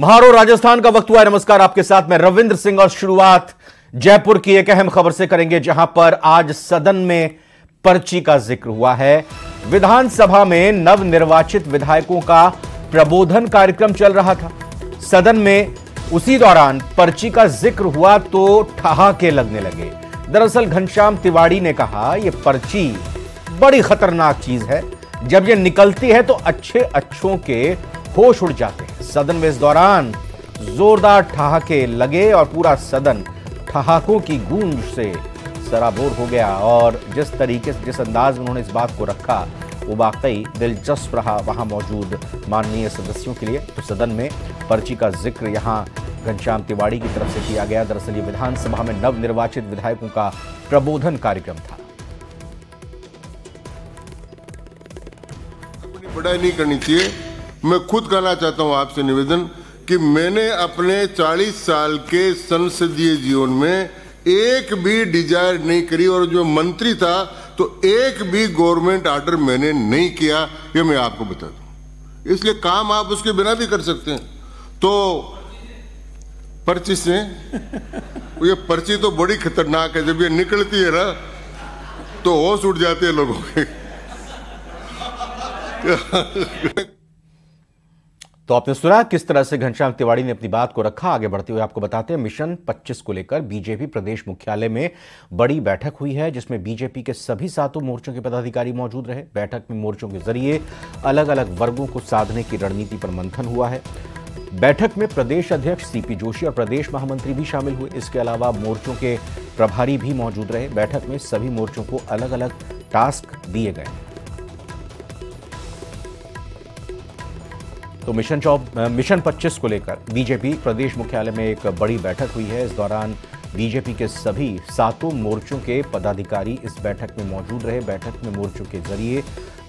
महारो राजस्थान का वक्त हुआ है। नमस्कार, आपके साथ मैं रविंद्र सिंह और शुरुआत जयपुर की एक अहम खबर से करेंगे, जहां पर आज सदन में पर्ची का जिक्र हुआ है। विधानसभा में नवनिर्वाचित विधायकों का प्रबोधन कार्यक्रम चल रहा था। सदन में उसी दौरान पर्ची का जिक्र हुआ तो ठहाके लगने लगे। दरअसल घनश्याम तिवाड़ी ने कहा, यह पर्ची बड़ी खतरनाक चीज है, जब यह निकलती है तो अच्छों के होश उड़ जाते हैं। सदन में इस दौरान जोरदार ठहाके लगे और पूरा सदन ठहाकों की गूंज से सराबोर हो गया। और जिस तरीके से, जिस अंदाज में उन्होंने इस बात को रखा, वो वाकई दिलचस्प रहा वहां मौजूद माननीय सदस्यों के लिए। तो सदन में पर्ची का जिक्र यहां घनश्याम तिवाड़ी की तरफ से किया गया। दरअसल ये विधानसभा में नवनिर्वाचित विधायकों का प्रबोधन कार्यक्रम था। अपनी बढ़ाई नहीं करनी चाहिए। मैं खुद कहना चाहता हूं आपसे निवेदन कि मैंने अपने 40 साल के संसदीय जीवन में एक भी डिजायर नहीं करी, और जो मंत्री था तो एक भी गवर्नमेंट ऑर्डर मैंने नहीं किया, ये मैं आपको बता दूं। इसलिए काम आप उसके बिना भी कर सकते हैं। तो पर्ची से ये पर्ची तो बड़ी खतरनाक है, जब ये निकलती है ना तो होश उड़ जाते हैं लोगों के। तो आपने सुना किस तरह से घनश्याम तिवाड़ी ने अपनी बात को रखा। आगे बढ़ते हुए आपको बताते हैं, मिशन 25 को लेकर बीजेपी प्रदेश मुख्यालय में बड़ी बैठक हुई है, जिसमें बीजेपी के सभी 7 मोर्चों के पदाधिकारी मौजूद रहे। बैठक में मोर्चों के जरिए अलग अलग वर्गों को साधने की रणनीति पर मंथन हुआ है। बैठक में प्रदेश अध्यक्ष सीपी जोशी और प्रदेश महामंत्री भी शामिल हुए। इसके अलावा मोर्चों के प्रभारी भी मौजूद रहे। बैठक में सभी मोर्चों को अलग अलग टास्क दिए गए। तो मिशन 25 को लेकर बीजेपी प्रदेश मुख्यालय में एक बड़ी बैठक हुई है। इस दौरान बीजेपी के सभी 7 मोर्चों के पदाधिकारी इस बैठक में मौजूद रहे। बैठक में मोर्चों के जरिए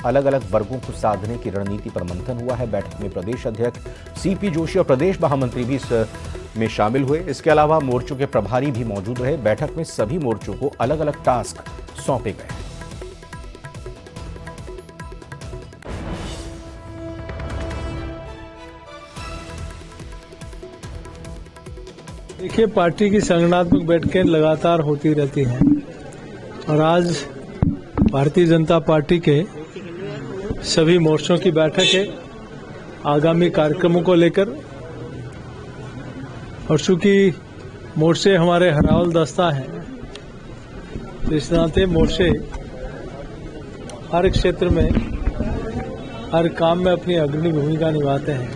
अलग अलग वर्गों को साधने की रणनीति पर मंथन हुआ है। बैठक में प्रदेश अध्यक्ष सीपी जोशी और प्रदेश महामंत्री भी में शामिल हुए। इसके अलावा मोर्चों के प्रभारी भी मौजूद रहे। बैठक में सभी मोर्चों को अलग अलग टास्क सौंपे गए। देखिए, पार्टी की संगठनात्मक बैठकें लगातार होती रहती हैं, और आज भारतीय जनता पार्टी के सभी मोर्चों की बैठक है आगामी कार्यक्रमों को लेकर। और चूंकि मोर्चे हमारे हरावल दस्ता है, तो इस नाते मोर्चे हर क्षेत्र में, हर काम में अपनी अग्रणी भूमिका निभाते हैं।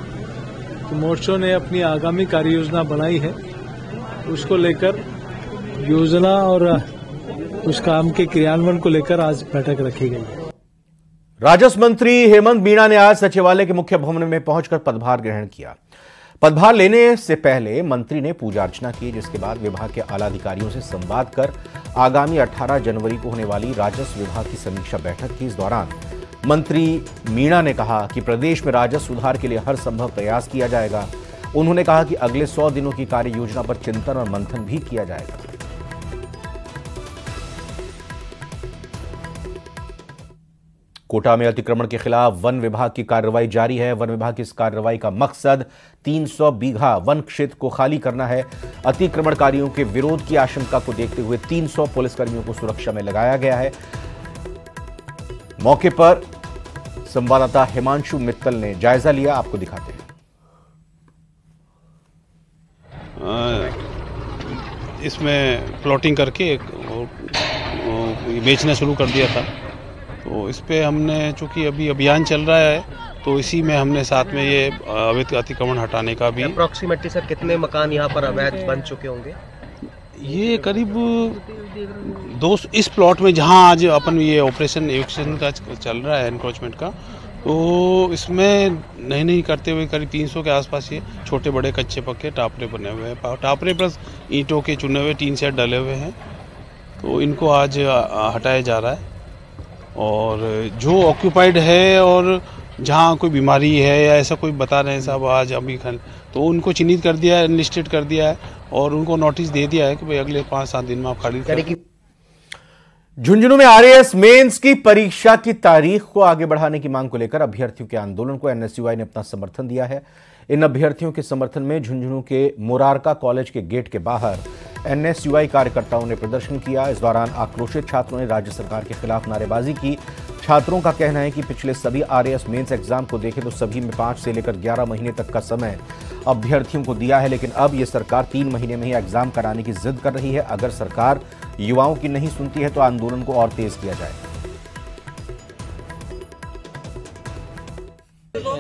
तो मोर्चों ने अपनी आगामी कार्य योजना बनाई है, उसको लेकर योजना और उस काम के क्रियान्वयन को लेकर आज बैठक रखी गई है। राजस्व मंत्री हेमंत मीणा ने आज सचिवालय के मुख्य भवन में पहुंचकर पदभार ग्रहण किया। पदभार लेने से पहले मंत्री ने पूजा अर्चना की, जिसके बाद विभाग के आला अधिकारियों से संवाद कर आगामी 18 जनवरी को होने वाली राजस्व विभाग की समीक्षा बैठक की। इस दौरान मंत्री मीणा ने कहा कि प्रदेश में राजस्व सुधार के लिए हर संभव प्रयास किया जाएगा। उन्होंने कहा कि अगले 100 दिनों की कार्य योजना पर चिंतन और मंथन भी किया जाएगा। कोटा में अतिक्रमण के खिलाफ वन विभाग की कार्रवाई जारी है। वन विभाग की इस कार्रवाई का मकसद 300 बीघा वन क्षेत्र को खाली करना है। अतिक्रमणकारियों के विरोध की आशंका को देखते हुए 300 पुलिसकर्मियों को सुरक्षा में लगाया गया है। मौके पर संवाददाता हिमांशु मित्तल ने जायजा लिया, आपको दिखाते हैं। इसमें प्लॉटिंग करके बेचना शुरू कर दिया था। तो इस पे हमने, चूंकि अभी अभियान चल रहा है, तो इसी में हमने साथ में ये अवैध अतिक्रमण हटाने का भी। अप्रॉक्सीमेटली सर कितने मकान यहाँ पर अवैध बन चुके होंगे? ये करीब 200 इस प्लॉट में, जहाँ आज अपन ये ऑपरेशन एविक्शन का चल रहा है एनक्रोचमेंट का, तो इसमें नहीं करते हुए करीब 300 के आसपास ये छोटे बड़े कच्चे पक्के टापरे बने हुए हैं। टापरे प्लस ईंटों के चुने हुए 3 सेट डले हुए हैं। तो इनको आज हटाया जा रहा है। और जो ऑक्यूपाइड है और जहाँ कोई बीमारी है या ऐसा कोई बता रहे हैं साहब आज अभी, तो उनको चिन्हित कर दिया है, अनलिस्टेड कर दिया है, और उनको नोटिस दे दिया है कि भाई अगले 5-7 दिन में आप खाली करें। झुंझुनू में आरएएस मेंस की परीक्षा की तारीख को आगे बढ़ाने की मांग को लेकर अभ्यर्थियों के आंदोलन को एनएसयूआई ने अपना समर्थन दिया है। इन अभ्यर्थियों के समर्थन में झुंझुनू के मोरारका कॉलेज के गेट के बाहर एनएसयूआई कार्यकर्ताओं ने प्रदर्शन किया। इस दौरान आक्रोशित छात्रों ने राज्य सरकार के खिलाफ नारेबाजी की। छात्रों का कहना है कि पिछले सभी आरएएस मेंस एग्जाम को देखें तो सभी में 5 से लेकर 11 महीने तक का समय अभ्यर्थियों को दिया है, लेकिन अब यह सरकार 3 महीने में ही एग्जाम कराने की जिद कर रही है। अगर सरकार युवाओं की नहीं सुनती है तो आंदोलन को और तेज किया जाए।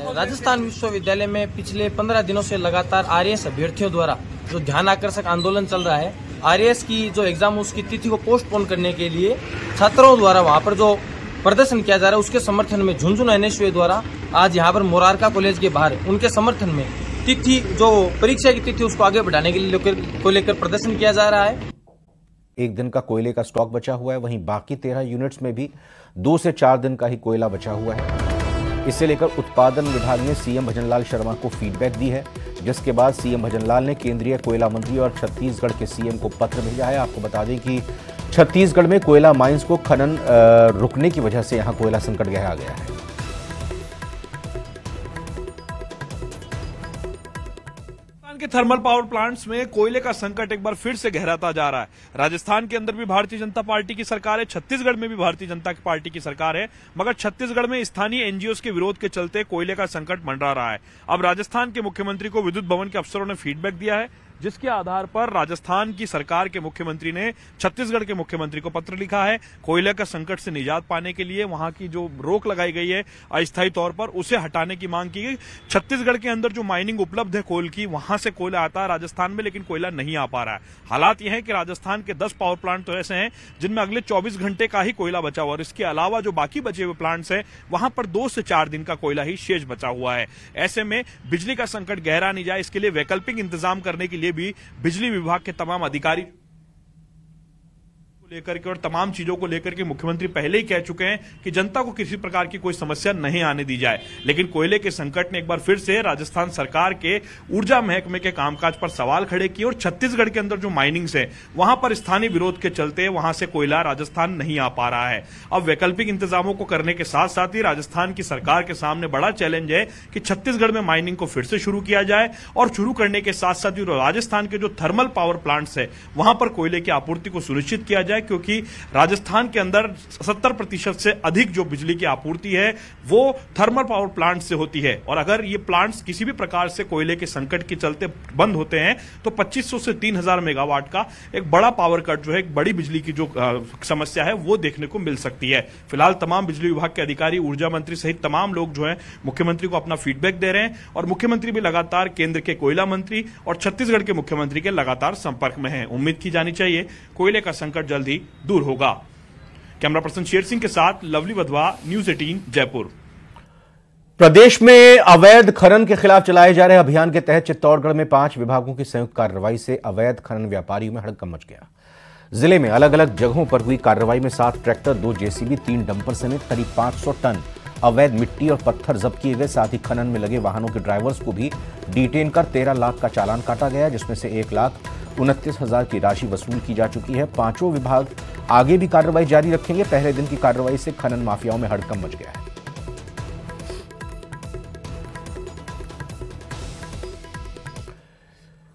राजस्थान विश्वविद्यालय में पिछले 15 दिनों से लगातार आरएएस अभ्यर्थियों द्वारा जो ध्यान आकर्षक आंदोलन चल रहा है, आरएएस की जो एग्जाम उसकी तिथि को पोस्टपोन करने के लिए छात्रों द्वारा वहां पर जो प्रदर्शन किया जा रहा है, उसके समर्थन में झुंझुनू एनएसयूआई द्वारा आज यहां पर मोरारका कॉलेज के बाहर उनके समर्थन में तिथि जो परीक्षा की तिथि उसको आगे बढ़ाने के लिए लेकर प्रदर्शन किया जा रहा है। एक दिन का कोयले का स्टॉक बचा हुआ है, वहीं बाकी 13 यूनिट्स में भी 2 से 4 दिन का ही कोयला बचा हुआ है। इसे लेकर उत्पादन विभाग ने सीएम भजनलाल शर्मा को फीडबैक दी है, जिसके बाद सीएम भजनलाल ने केंद्रीय कोयला मंत्री और छत्तीसगढ़ के सीएम को पत्र भेजा है। आपको बता दें कि छत्तीसगढ़ में कोयला माइंस को खनन रुकने की वजह से यहां कोयला संकट गहरा गया है। के थर्मल पावर प्लांट्स में कोयले का संकट एक बार फिर से गहराता जा रहा है। राजस्थान के अंदर भी भारतीय जनता पार्टी की सरकार है, छत्तीसगढ़ में भी भारतीय जनता पार्टी की सरकार है, मगर छत्तीसगढ़ में स्थानीय एनजीओस के विरोध के चलते कोयले का संकट मंडरा रहा है। अब राजस्थान के मुख्यमंत्री को विद्युत भवन के अफसरों ने फीडबैक दिया है, जिसके आधार पर राजस्थान की सरकार के मुख्यमंत्री ने छत्तीसगढ़ के मुख्यमंत्री को पत्र लिखा है। कोयले का संकट से निजात पाने के लिए वहां की जो रोक लगाई गई है अस्थायी तौर पर, उसे हटाने की मांग की गई। छत्तीसगढ़ के अंदर जो माइनिंग उपलब्ध है कोल की, वहां से कोयला आता है राजस्थान में, लेकिन कोयला नहीं आ पा रहा है। हालात यह है कि राजस्थान के 10 पावर प्लांट तो ऐसे हैं जिनमें अगले 24 घंटे का ही कोयला बचा हुआ, और इसके अलावा जो बाकी बचे हुए प्लांट्स हैं वहां पर 2 से 4 दिन का कोयला ही शेष बचा हुआ है। ऐसे में बिजली का संकट गहरा नहीं जाए, इसके लिए वैकल्पिक इंतजाम करने के लिए भी बिजली विभाग के तमाम अधिकारी लेकर के और तमाम चीजों को लेकर के मुख्यमंत्री पहले ही कह चुके हैं कि जनता को किसी प्रकार की कोई समस्या नहीं आने दी जाए। लेकिन कोयले के संकट ने एक बार फिर से राजस्थान सरकार के ऊर्जा महकमे के कामकाज पर सवाल खड़े किए, और छत्तीसगढ़ के अंदर जो माइनिंग्स है वहां पर स्थानीय विरोध के चलते वहां से कोयला राजस्थान नहीं आ पा रहा है। अब वैकल्पिक इंतजामों को करने के साथ साथ ही राजस्थान की सरकार के सामने बड़ा चैलेंज है कि छत्तीसगढ़ में माइनिंग को फिर से शुरू किया जाए, और शुरू करने के साथ साथ राजस्थान के जो थर्मल पावर प्लांट्स है वहां पर कोयले की आपूर्ति को सुनिश्चित किया जाए, क्योंकि राजस्थान के अंदर 70% से अधिक जो बिजली की आपूर्ति है वो थर्मल पावर प्लांट से होती है। और अगर ये प्लांट्स किसी भी प्रकार से कोयले के संकट के चलते बंद होते हैं तो 2500 से 3000 मेगावाट का एक बड़ा पावर कट जो है, एक बड़ी बिजली की जो समस्या है वो देखने को मिल सकती है। फिलहाल तमाम बिजली विभाग के अधिकारी, ऊर्जा मंत्री सहित तमाम लोग जो है मुख्यमंत्री को अपना फीडबैक दे रहे हैं, और मुख्यमंत्री भी लगातार केंद्र के कोयला मंत्री और छत्तीसगढ़ के मुख्यमंत्री के लगातार संपर्क में है। उम्मीद की जानी चाहिए कोयले का संकट जल्दी दूर होगा। कैमरा पर्सन शेर सिंह के साथ लवली वधवा, न्यूज 18 जयपुर। प्रदेश में अवैध खनन के खिलाफ चलाए जा रहे अभियान के तहत चित्तौड़गढ़ में 5 विभागों की संयुक्त कार्रवाई से अवैध खनन व्यापारियों में हड़कंप मच गया। जिले में अलग अलग जगहों पर हुई कार्रवाई में 7 ट्रैक्टर, 2 जेसीबी, 3 डंपर समेत करीब 500 टन अवैध मिट्टी और पत्थर जब्त किए गए। साथ ही खनन में लगे वाहनों के ड्राइवर्स को भी डिटेन कर 13 लाख का चालान काटा गया, जिसमें से 1,29,000 की राशि वसूल की जा चुकी है। 5 विभाग आगे भी कार्रवाई जारी रखेंगे। पहले दिन की कार्रवाई से खनन माफियाओं में हड़कंप मच गया है।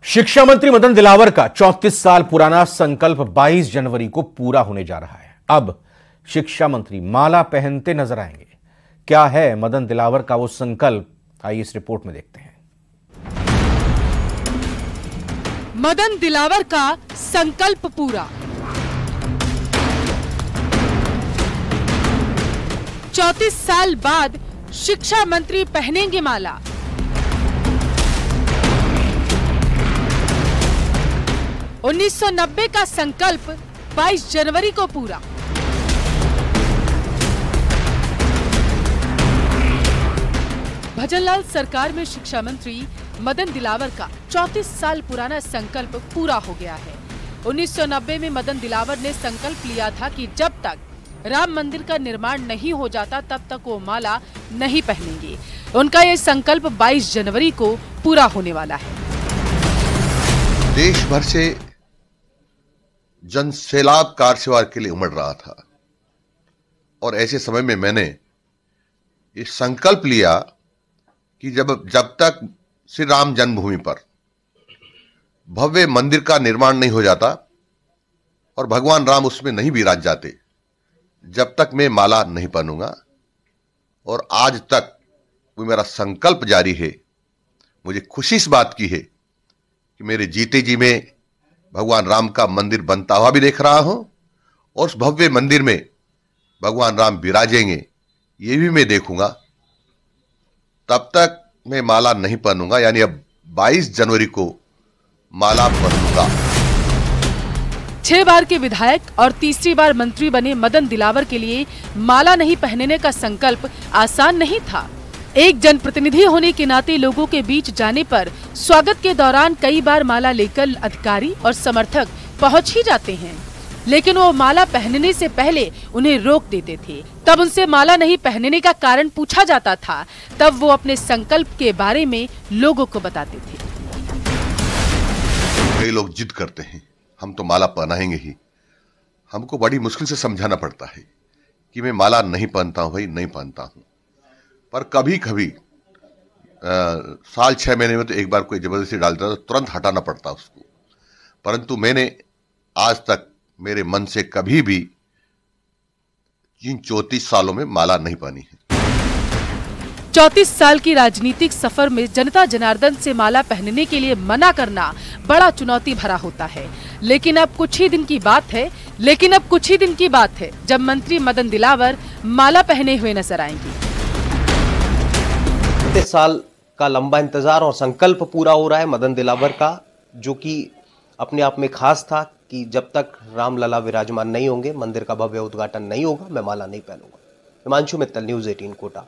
शिक्षा मंत्री मदन दिलावर का 34 साल पुराना संकल्प 22 जनवरी को पूरा होने जा रहा है। अब शिक्षा मंत्री माला पहनते नजर आएंगे। क्या है मदन दिलावर का वो संकल्प, आइए इस रिपोर्ट में देखते हैं। मदन दिलावर का संकल्प पूरा। 34 साल बाद शिक्षा मंत्री पहनेंगे माला। उन्नीस 1990 का संकल्प 22 जनवरी को पूरा। भजनलाल सरकार में शिक्षा मंत्री मदन दिलावर का 34 साल पुराना संकल्प पूरा हो गया है। 1990 में मदन दिलावर ने संकल्प लिया था कि जब तक राम मंदिर का निर्माण नहीं हो जाता तब तक वो माला नहीं पहनेंगे। उनका ये संकल्प 22 जनवरी को पूरा होने वाला है। देश भर से जन सैलाब कार सेवा के लिए उमड़ रहा था, और ऐसे समय में मैंने ये संकल्प लिया कि जब तक श्री राम जन्मभूमि पर भव्य मंदिर का निर्माण नहीं हो जाता और भगवान राम उसमें नहीं विराज जाते जब तक मैं माला नहीं पहनूंगा। और आज तक वो मेरा संकल्प जारी है। मुझे खुशी इस बात की है कि मेरे जीते जी में भगवान राम का मंदिर बनता हुआ भी देख रहा हूं और उस भव्य मंदिर में भगवान राम विराजेंगे ये भी मैं देखूंगा। तब तक मैं माला नहीं पहनूंगा, यानी अब 22 जनवरी को माला पहनूंगा। 6 बार के विधायक और तीसरी बार मंत्री बने मदन दिलावर के लिए माला नहीं पहनने का संकल्प आसान नहीं था। एक जनप्रतिनिधि होने के नाते लोगों के बीच जाने पर स्वागत के दौरान कई बार माला लेकर अधिकारी और समर्थक पहुंच ही जाते हैं, लेकिन वो माला पहनने से पहले उन्हें रोक देते थे। तब उनसे माला नहीं पहनने का कारण पूछा जाता था, तब वो अपने संकल्प के बारे में लोगों को बताते थे। कई लोग जिद करते हैं हम तो माला पहनाएंगे ही। हमको बड़ी मुश्किल से समझाना पड़ता है कि मैं माला नहीं पहनता हूं भाई, नहीं पहनता हूं। पर कभी कभी साल 6 महीने में तो एक बार कोई जबरदस्ती डालता तो तुरंत हटाना पड़ता उसको। परंतु मैंने आज तक मेरे मन से कभी भी इन 34 सालों में माला नहीं पहनी है। 34 साल की राजनीतिक सफर में जनता जनार्दन से माला पहनने के लिए मना करना बड़ा चुनौती भरा होता है। लेकिन अब कुछ ही दिन की बात है जब मंत्री मदन दिलावर माला पहने हुए नजर आएंगे। 30 साल का लंबा इंतजार और संकल्प पूरा हो रहा है मदन दिलावर का, जो कि अपने आप में खास था कि जब तक रामलला विराजमान नहीं होंगे, मंदिर का भव्य उद्घाटन नहीं होगा, मैं माला नहीं पहनूंगा। हिमांशु मित्तल, न्यूज़ 18 कोटा।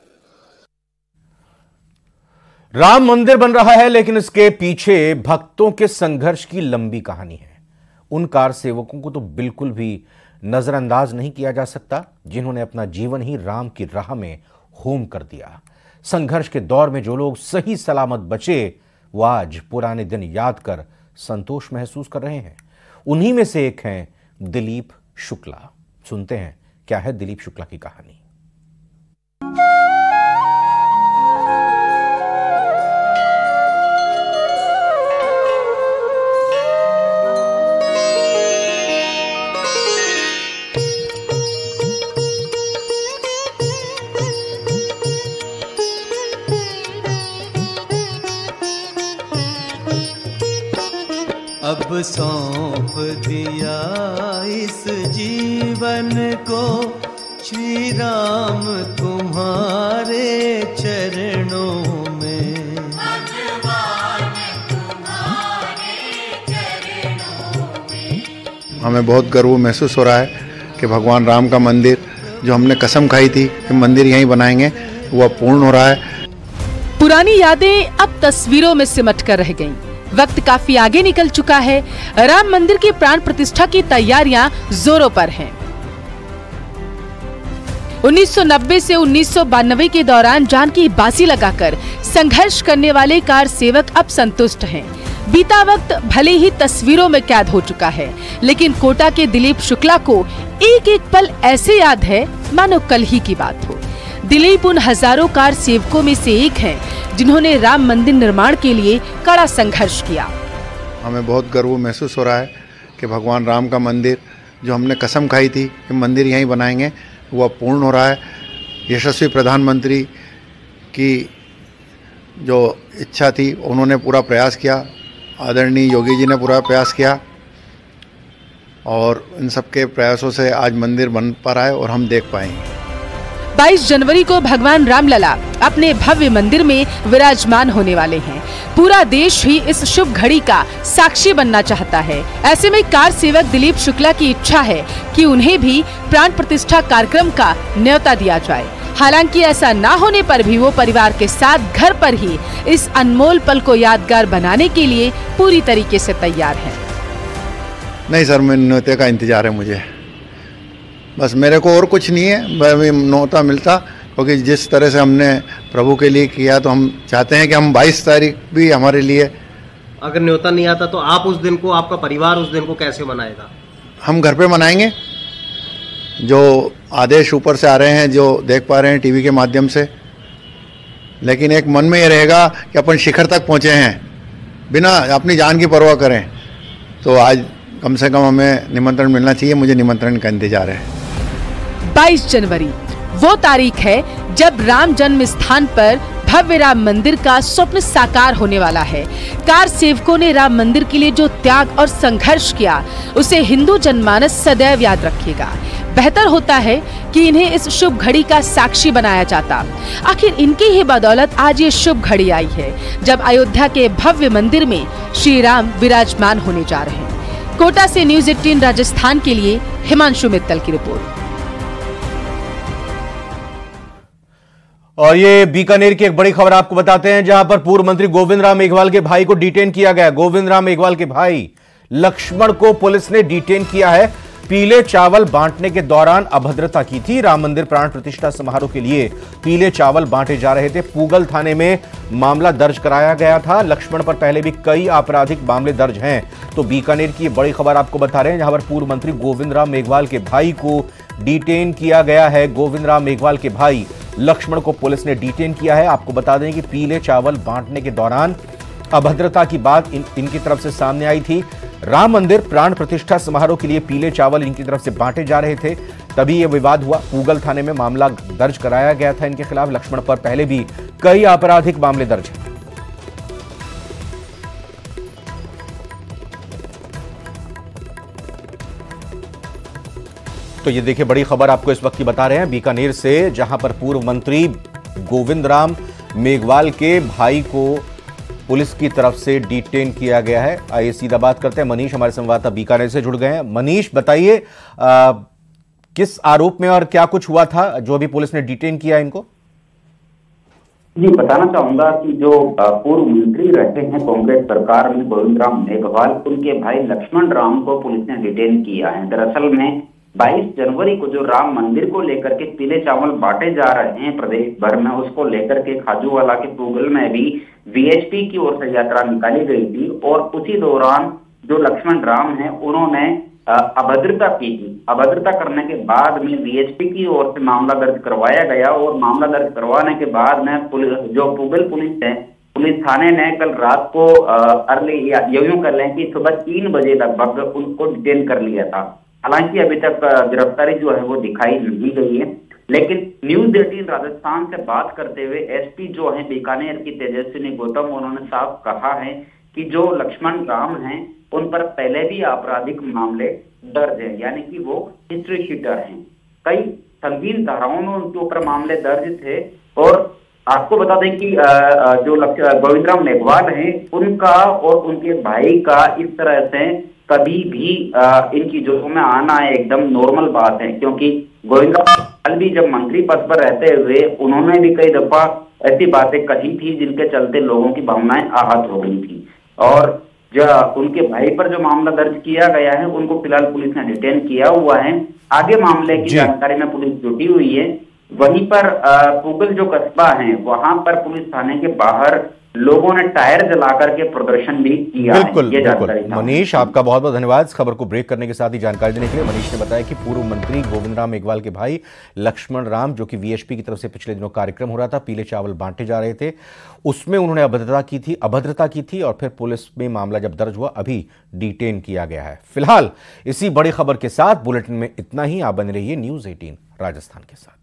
राम मंदिर बन रहा है, लेकिन इसके पीछे भक्तों के संघर्ष की लंबी कहानी है। उन कार सेवकों को तो बिल्कुल भी नजरअंदाज नहीं किया जा सकता, जिन्होंने अपना जीवन ही राम की राह में होम कर दिया। संघर्ष के दौर में जो लोग सही सलामत बचे, वो आज पुराने दिन याद कर संतोष महसूस कर रहे हैं। उन्हीं में से एक हैं दिलीप शुक्ला। सुनते हैं क्या है दिलीप शुक्ला की कहानी। अब सौंप दिया इस जीवन को श्री राम तुम्हारे चरणों में। भगवान तुम्हारे चरणों में। हमें बहुत गर्व महसूस हो रहा है कि भगवान राम का मंदिर जो हमने कसम खाई थी कि मंदिर यहीं बनाएंगे, वो पूर्ण हो रहा है। पुरानी यादें अब तस्वीरों में सिमट कर रह गईं। वक्त काफी आगे निकल चुका है। राम मंदिर की प्राण प्रतिष्ठा की तैयारियां जोरों पर हैं। 1990 से 1992 के दौरान जान की बाजी लगाकर संघर्ष करने वाले कार सेवक अब संतुष्ट हैं। बीता वक्त भले ही तस्वीरों में कैद हो चुका है, लेकिन कोटा के दिलीप शुक्ला को एक एक पल ऐसे याद है मानो कल ही की बात हो। दिलीप उन हजारों कार सेवकों में से एक हैं जिन्होंने राम मंदिर निर्माण के लिए कड़ा संघर्ष किया। हमें बहुत गर्व महसूस हो रहा है कि भगवान राम का मंदिर जो हमने कसम खाई थी कि मंदिर यहीं बनाएंगे, वह पूर्ण हो रहा है। यशस्वी प्रधानमंत्री की जो इच्छा थी उन्होंने पूरा प्रयास किया, आदरणीय योगी जी ने पूरा प्रयास किया और इन सबके प्रयासों से आज मंदिर बन पा रहा है और हम देख पाएंगे। 22 जनवरी को भगवान रामलला अपने भव्य मंदिर में विराजमान होने वाले हैं। पूरा देश ही इस शुभ घड़ी का साक्षी बनना चाहता है। ऐसे में कार सेवक दिलीप शुक्ला की इच्छा है कि उन्हें भी प्राण प्रतिष्ठा कार्यक्रम का न्योता दिया जाए। हालांकि ऐसा ना होने पर भी वो परिवार के साथ घर पर ही इस अनमोल पल को यादगार बनाने के लिए पूरी तरीके से तैयार हैं। नहीं सर, मैं न्योते का इंतजार है मुझे, बस मेरे को और कुछ नहीं है। न्योता मिलता, क्योंकि जिस तरह से हमने प्रभु के लिए किया तो हम चाहते हैं कि हम 22 तारीख भी हमारे लिए। अगर न्योता नहीं आता तो आप उस दिन को, आपका परिवार उस दिन को कैसे मनाएगा? हम घर पे मनाएंगे। जो आदेश ऊपर से आ रहे हैं, जो देख पा रहे हैं टीवी के माध्यम से, लेकिन एक मन में ये रहेगा कि अपन शिखर तक पहुँचे हैं बिना अपनी जान की परवाह करें। तो आज कम से कम हमें निमंत्रण मिलना चाहिए, मुझे निमंत्रण का इंतजार है। 22 जनवरी वो तारीख है जब राम जन्म स्थान पर भव्य राम मंदिर का स्वप्न साकार होने वाला है। कार सेवकों ने राम मंदिर के लिए जो त्याग और संघर्ष किया, उसे हिंदू जनमानस सदैव याद रखेगा। बेहतर होता है कि इन्हें इस शुभ घड़ी का साक्षी बनाया जाता। आखिर इनकी ही बदौलत आज ये शुभ घड़ी आई है, जब अयोध्या के भव्य मंदिर में श्री राम विराजमान होने जा रहे हैं। कोटा से न्यूज़ 18 राजस्थान के लिए हिमांशु मित्तल की रिपोर्ट। और ये बीकानेर की एक बड़ी खबर आपको बताते हैं, जहां पर पूर्व मंत्री गोविंद राम मेघवाल के भाई को डिटेन किया गया। गोविंद राम मेघवाल के भाई लक्ष्मण को पुलिस ने डिटेन किया है। पीले चावल बांटने के दौरान अभद्रता की थी। राम मंदिर प्राण प्रतिष्ठा समारोह के लिए पीले चावल बांटे जा रहे थे। पूगल थाने में मामला दर्ज कराया गया था। लक्ष्मण पर पहले भी कई आपराधिक मामले दर्ज हैं। तो बीकानेर की बड़ी खबर आपको बता रहे हैं, जहां पर पूर्व मंत्री गोविंद राम मेघवाल के भाई को डिटेन किया गया है। गोविंद राम मेघवाल के भाई लक्ष्मण को पुलिस ने डिटेन किया है। आपको बता दें कि पीले चावल बांटने के दौरान अभद्रता की बात इनकी तरफ से सामने आई थी। राम मंदिर प्राण प्रतिष्ठा समारोह के लिए पीले चावल इनकी तरफ से बांटे जा रहे थे, तभी यह विवाद हुआ। पूगल थाने में मामला दर्ज कराया गया था इनके खिलाफ। लक्ष्मण पर पहले भी कई आपराधिक मामले दर्ज हैं। तो ये देखिए बड़ी खबर आपको इस वक्त की बता रहे हैं बीकानेर से, जहां पर पूर्व मंत्री गोविंद राम मेघवाल के भाई को पुलिस की तरफ से डिटेन किया गया है। आइए सीधा बात करते हैं, मनीष हमारे संवाददाता बीकानेर से जुड़ गए हैं। मनीष बताइए, किस आरोप में और क्या कुछ हुआ था जो अभी पुलिस ने डिटेन किया इनको? जी, बताना चाहूंगा कि जो पूर्व मंत्री रहते हैं कांग्रेस सरकार में गोविंद राम मेघवाल, उनके भाई लक्ष्मण राम को पुलिस ने डिटेन किया है। दरअसल में 22 जनवरी को जो राम मंदिर को लेकर के पीले चावल बांटे जा रहे हैं प्रदेश भर में, उसको लेकर के खाजूवाला के पूगल में भी वीएचपी की ओर से यात्रा निकाली गई थी। और उसी दौरान जो लक्ष्मण राम हैं, उन्होंने अभद्रता की थी। अभद्रता करने के बाद में वीएचपी की ओर से मामला दर्ज करवाया गया। और मामला दर्ज करवाने के बाद में जो पूगल पुलिस है, पुलिस थाने ने कल रात को अर्ली या यूं कर लें कि सुबह 3 बजे लगभग उनको डिटेन कर लिया था। हालांकि अभी तक गिरफ्तारी जो है वो दिखाई नहीं गई है। लेकिन न्यूज़ 18 राजस्थान से बात करते हुए एसपी जो है बीकानेर की तेजस्विनी गौतम, उन्होंने साफ कहा है कि जो लक्ष्मण राम हैं उन पर पहले भी आपराधिक मामले दर्ज हैं, यानी कि वो हिस्ट्री शीटर हैं। कई संगीन धाराओं में उनके ऊपर मामले दर्ज थे। और आपको बता दें कि जो गोविंद राम मेघवाल हैं, उनका और उनके भाई का इस तरह से कभी भी इनकी जोरों में आना एकदम नॉर्मल बात है, क्योंकि गोविंद राम भी जब मंत्री पद पर रहते हुए उन्होंने भी कई दफा ऐसी बातें कही थी जिनके चलते लोगों की भावनाएं आहत हो गई थी। और जो उनके भाई पर जो मामला दर्ज किया गया है, उनको फिलहाल पुलिस ने डिटेन किया हुआ है। आगे मामले की जानकारी में पुलिस जुटी हुई है। वहीं पर पूगल जो कस्बा है, वहां पर पुलिस थाने के बाहर लोगों ने टायर जलाकर के प्रदर्शन भी किया। बिल्कुल, बिल्कुल। मनीष, आपका बहुत बहुत धन्यवाद इस खबर को ब्रेक करने के साथ ही जानकारी देने के लिए। मनीष ने बताया कि पूर्व मंत्री गोविंद राम मेघवाल के भाई लक्ष्मण राम, जो कि वीएचपी की तरफ से पिछले दिनों कार्यक्रम हो रहा था, पीले चावल बांटे जा रहे थे, उसमें उन्होंने अभद्रता की थी और फिर पुलिस में मामला जब दर्ज हुआ, अभी डिटेन किया गया है। फिलहाल इसी बड़ी खबर के साथ बुलेटिन में इतना ही। आप बने रहिए न्यूज़ 18 राजस्थान के साथ।